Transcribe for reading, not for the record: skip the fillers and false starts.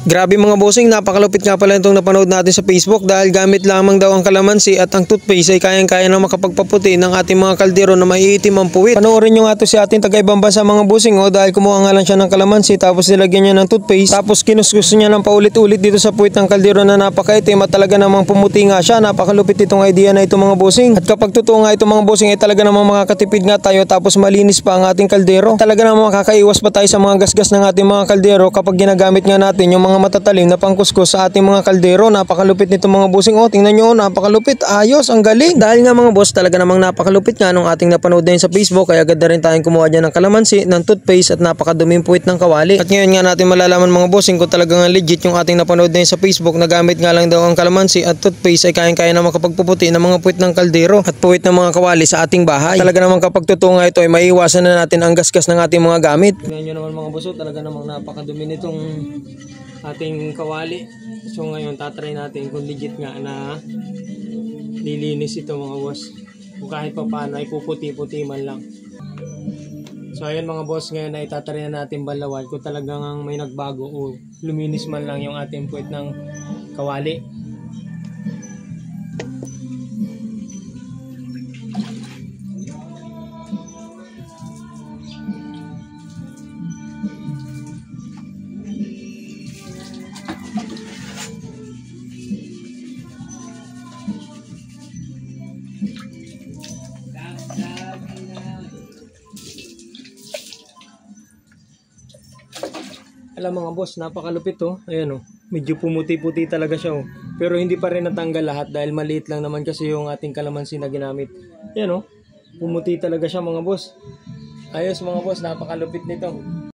Grabe mga bossing, napakalupit nga pala itong napanood natin sa Facebook dahil gamit lamang daw ang kalamansi at ang toothpaste ay kayang-kaya na makapagpaputi ng ating mga kaldero na maiitim ang puwit. Panoorin nyo nga ito si ating taga-ibang bansa mga bossing dahil kumuha nga lang siya ng kalamansi tapos nilagyan niya ng toothpaste tapos kinuskus niya ng paulit-ulit dito sa puwit ng kaldero na napakaitim at talaga namang pumuti nga siya. Napakalupit itong idea na ito mga bossing. At kapag totoo nga ito mga bossing ay talaga namang makakatipid nga tayo tapos malinis pa ang ating kaldero. Talaga namang makakaiwas pa tayo sa mga gasgas ng ating mga kaldero kapag ginagamit nga natin yung mga matatalim na pangkuskus sa ating mga kaldero. Napakalupit nito mga bossing. Tingnan nyo, napakalupit. Ayos, ang galing. Dahil nga mga boss, talaga namang napakalupit nga nung ating napanood din sa Facebook, kaya agad na rin tayong kumuha dyan ng kalamansi, ng toothpaste at napakaduming puwit ng kawali. At ngayon nga natin malalaman mga bossing kung talagang legit yung ating napanood din sa Facebook na gamit nga lang daw ang kalamansi at toothpaste ay kayang-kaya na makapagpuputi ng mga puwit ng kaldero at puwit ng mga kawali sa ating bahay. Talaga namang kapag totoo nga ito ay maiiwasan na natin ang gasgas ng ating mga gamit. Ngayon naman mga boss, talaga namang napakadumi nitong ating kawali. So ngayon tatry natin kung legit nga na lilinis ito mga boss. Kung kahit pa paano ay puputi-puti man lang. So ayun mga boss, ngayon ay tatry na natin balawan kung talagang may nagbago o luminis man lang yung ating puwit ng kawali. Alam mga boss, napakalupit Ayan medyo pumuti-puti talaga siya Pero hindi pa rin natanggal lahat dahil maliit lang naman kasi yung ating kalamansi na ginamit. Ayan pumuti talaga siya mga boss. Ayos mga boss, napakalupit nito.